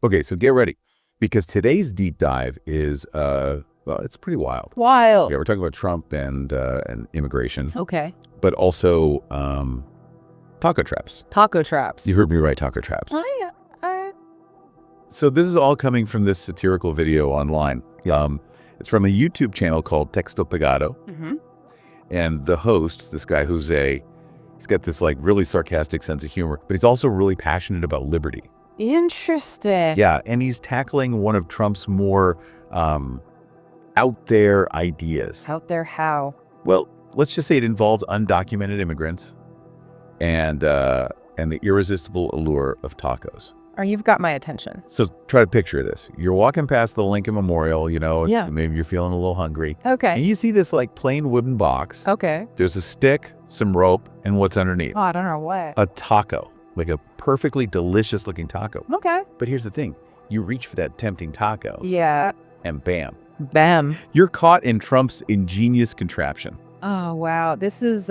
Okay, so get ready, because today's deep dive is, well, it's pretty wild. Wild. Yeah, we're talking about Trump and immigration, Okay. but also taco traps. Taco traps. You heard me right, taco traps. Oh, yeah. So this is all coming from this satirical video online. It's from a YouTube channel called Texto Pegado, and the host, this guy Jose, he's got this like really sarcastic sense of humor, but he's also really passionate about liberty. Interesting. Yeah, and he's tackling one of Trump's more out there ideas. Out there how? Well, let's just say it involves undocumented immigrants and the irresistible allure of tacos. Or you've got my attention. So try to picture this. You're walking past the Lincoln Memorial, Yeah. maybe you're feeling a little hungry. And Okay. you see this like plain wooden box. Okay. There's a stick, some rope, and what's underneath? Oh, I don't know what. A taco, like a perfectly delicious looking taco. Okay. But here's the thing. You reach for that tempting taco Yeah. and bam, Bam. you're caught in Trump's ingenious contraption. Oh, wow. This is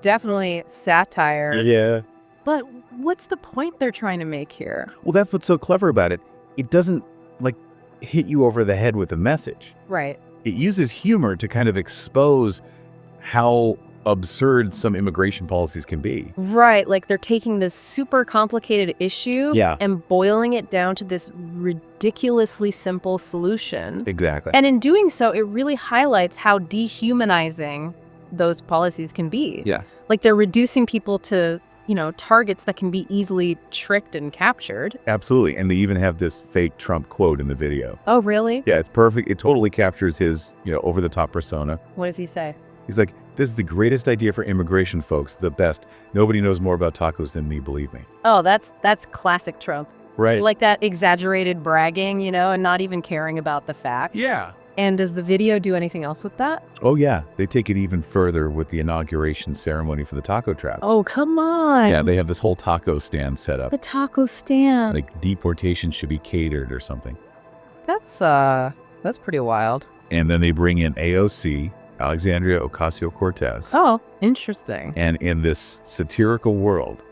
definitely satire. Yeah. But what's the point they're trying to make here? Well, that's what's so clever about it. It doesn't like hit you over the head with a message. Right. It uses humor to kind of expose how absurd some immigration policies can be. Right. Like they're taking this super complicated issue Yeah. and boiling it down to this ridiculously simple solution. Exactly. And in doing so, it really highlights how dehumanizing those policies can be. Yeah. Like they're reducing people to, targets that can be easily tricked and captured. Absolutely. And they even have this fake Trump quote in the video. Oh, really? Yeah, it's perfect. It totally captures his, over-the-top persona. What does he say? He's like, this is the greatest idea for immigration, folks. The best. Nobody knows more about tacos than me, believe me. Oh, that's classic Trump. Right. Like that exaggerated bragging, and not even caring about the facts. Yeah. And does the video do anything else with that? Oh, yeah. They take it even further with the inauguration ceremony for the taco traps. Oh, come on. Yeah, they have this whole taco stand set up. The taco stand. Like deportation should be catered or something. That's pretty wild. And then they bring in AOC, Alexandria Ocasio-Cortez. Oh, interesting. And in this satirical world,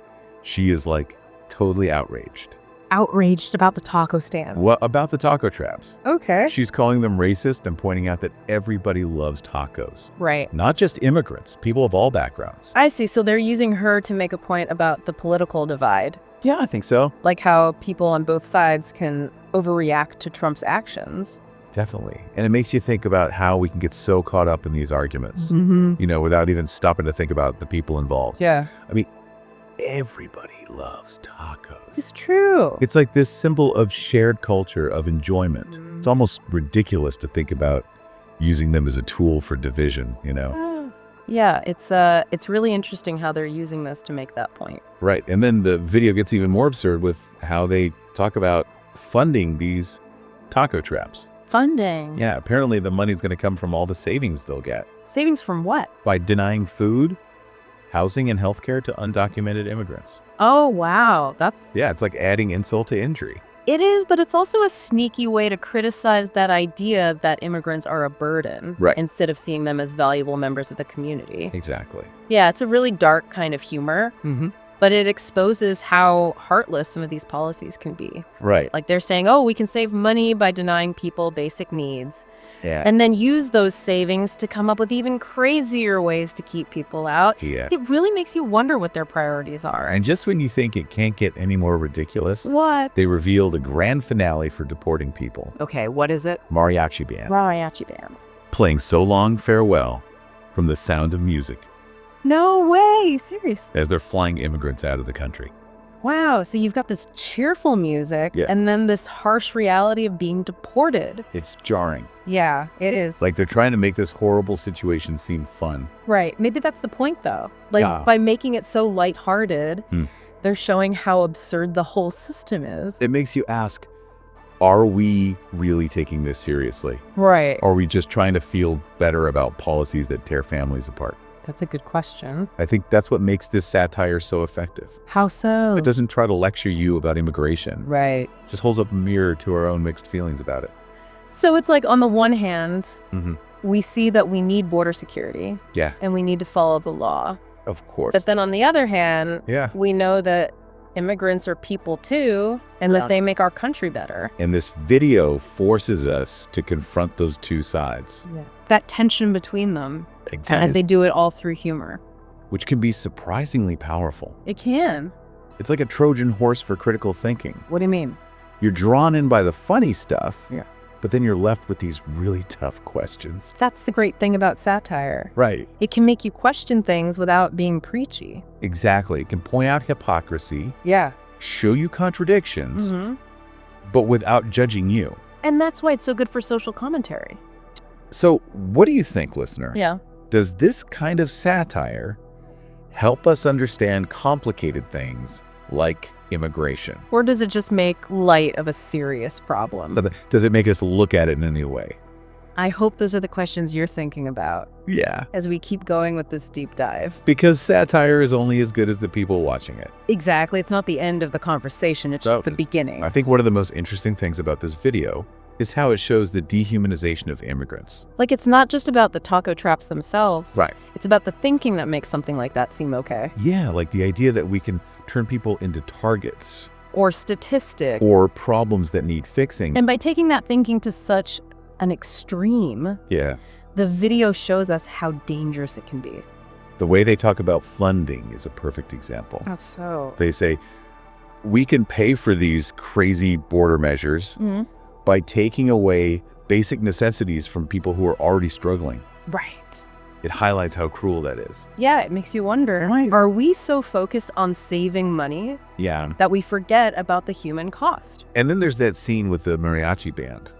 she is like totally outraged. Outraged about the taco stand. What about the taco traps? Okay. She's calling them racist and pointing out that everybody loves tacos. Right. Not just immigrants, people of all backgrounds. I see. So they're using her to make a point about the political divide. Yeah, I think so. Like how people on both sides can overreact to Trump's actions. Definitely. And it makes you think about how we can get so caught up in these arguments, Mm-hmm. without even stopping to think about the people involved. Yeah. I mean, everybody loves tacos. It's true. It's like this symbol of shared culture, of enjoyment. It's almost ridiculous to think about using them as a tool for division, Yeah, it's really interesting how they're using this to make that point. Right. And then the video gets even more absurd with how they talk about funding these taco traps. Funding. Yeah, apparently the money's going to come from all the savings they'll get Savings from what? by denying food, housing, and healthcare to undocumented immigrants. Oh, wow. Yeah, it's like adding insult to injury. It is, but it's also a sneaky way to criticize that idea that immigrants are a burden. Right. Instead of seeing them as valuable members of the community. Exactly. Yeah, it's a really dark kind of humor, but it exposes how heartless some of these policies can be. Right. Like they're saying, oh, we can save money by denying people basic needs. Yeah. And then use those savings to come up with even crazier ways to keep people out. Yeah. It really makes you wonder what their priorities are. And just when you think it can't get any more ridiculous, What? they revealed a grand finale for deporting people. Okay, what is it? Mariachi band. Mariachi bands. Playing So Long Farewell from The Sound of Music No way, seriously. as they're flying immigrants out of the country. Wow, so you've got this cheerful music Yeah. and then this harsh reality of being deported. It's jarring. Yeah, it is. Like they're trying to make this horrible situation seem fun. Right. Maybe that's the point, though. Like, Yeah. by making it so lighthearted, Hmm. they're showing how absurd the whole system is. It makes you ask, are we really taking this seriously? Right. Or are we just trying to feel better about policies that tear families apart? That's a good question. I think that's what makes this satire so effective. How so? It doesn't try to lecture you about immigration. Right. It just holds up a mirror to our own mixed feelings about it. So it's like, on the one hand, Mm-hmm. we see that we need border security Yeah, and we need to follow the law. of course. But then on the other hand, Yeah. we know that immigrants are people too, and that they make our country better. And this video forces us to confront those two sides. Yeah. That tension between them. Exactly. And they do it all through humor. Which can be surprisingly powerful. It can. It's like a Trojan horse for critical thinking. What do you mean? You're drawn in by the funny stuff, Yeah. but then you're left with these really tough questions. That's the great thing about satire. Right. It can make you question things without being preachy. Exactly. It can point out hypocrisy, Yeah. show you contradictions, Mm-hmm. but without judging you. And that's why it's so good for social commentary. So what do you think, listener? Yeah. Does this kind of satire help us understand complicated things like immigration? Or does it just make light of a serious problem? Does it make us look at it in a new way? I hope those are the questions you're thinking about Yeah. as we keep going with this deep dive. Because satire is only as good as the people watching it. Exactly. It's not the end of the conversation. It's So, the beginning. I think one of the most interesting things about this video is how it shows the dehumanization of immigrants. Like, it's not just about the taco traps themselves. Right. It's about the thinking that makes something like that seem okay. Yeah, like the idea that we can turn people into targets Or statistic. or problems that need fixing. And by taking that thinking to such an extreme, Yeah. the video shows us how dangerous it can be. The way they talk about funding is a perfect example. That's so. They say, we can pay for these crazy border measures Mhm. by taking away basic necessities from people who are already struggling. Right. It highlights how cruel that is. Yeah, it makes you wonder, are we so focused on saving money Yeah. that we forget about the human cost? And then there's that scene with the mariachi band.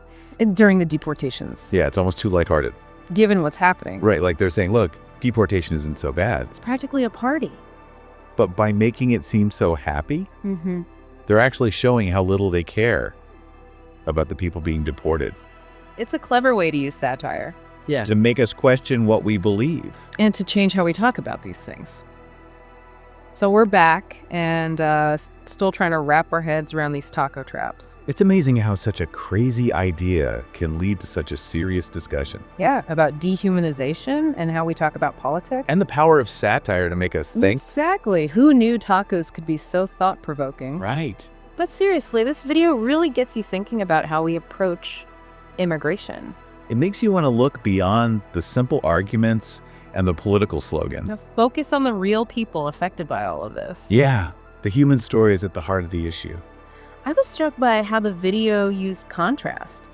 And during the deportations, Yeah, it's almost too lighthearted. given what's happening. Right, like they're saying, look, deportation isn't so bad. It's practically a party. But by making it seem so happy, Mm-hmm. they're actually showing how little they care about the people being deported. It's a clever way to use satire. Yeah. To make us question what we believe. And to change how we talk about these things. So we're back and still trying to wrap our heads around these taco traps. It's amazing how such a crazy idea can lead to such a serious discussion. Yeah, about dehumanization and how we talk about politics. And the power of satire to make us think. Exactly. Who knew tacos could be so thought-provoking? Right. But seriously, this video really gets you thinking about how we approach immigration. It makes you want to look beyond the simple arguments and the political slogans. Now focus on the real people affected by all of this. Yeah, the human story is at the heart of the issue. I was struck by how the video used contrast,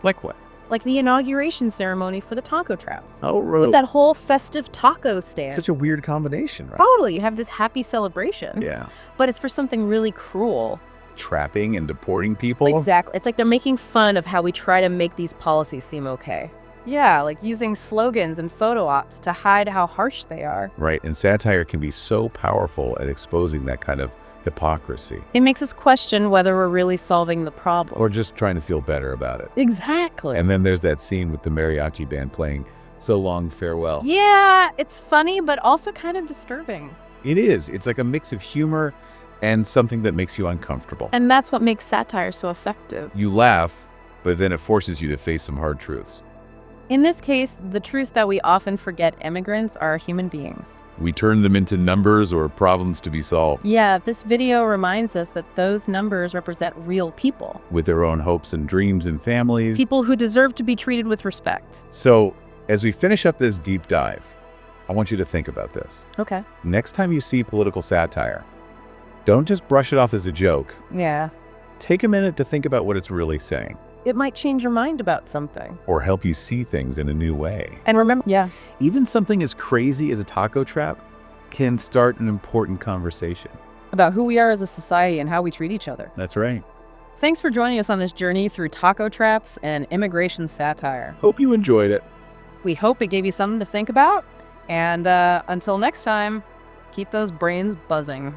Like what? like the inauguration ceremony for the taco traps. Oh, With that whole festive taco stand. such a weird combination, right? Totally, you have this happy celebration, Yeah. but it's for something really cruel. Trapping and deporting people. Exactly. It's like they're making fun of how we try to make these policies seem okay. Yeah, like using slogans and photo ops to hide how harsh they are. Right, and satire can be so powerful at exposing that kind of hypocrisy. It makes us question whether we're really solving the problem. Or just trying to feel better about it. Exactly. And then there's that scene with the mariachi band playing So Long Farewell. Yeah, it's funny, but also kind of disturbing. It is. It's like a mix of humor and something that makes you uncomfortable. And that's what makes satire so effective. You laugh, but then it forces you to face some hard truths. In this case, the truth that we often forget immigrants are human beings. We turn them into numbers or problems to be solved, Yeah, this video reminds us that those numbers represent real people. with their own hopes and dreams and families. People who deserve to be treated with respect. So, as we finish up this deep dive, I want you to think about this. Okay. Next time you see political satire, don't just brush it off as a joke. Yeah. Take a minute to think about what it's really saying, It might change your mind about something. or help you see things in a new way. And remember, Even something as crazy as a taco trap can start an important conversation. about who we are as a society and how we treat each other. That's right. Thanks for joining us on this journey through taco traps and immigration satire. Hope you enjoyed it. We hope it gave you something to think about. And until next time, keep those brains buzzing.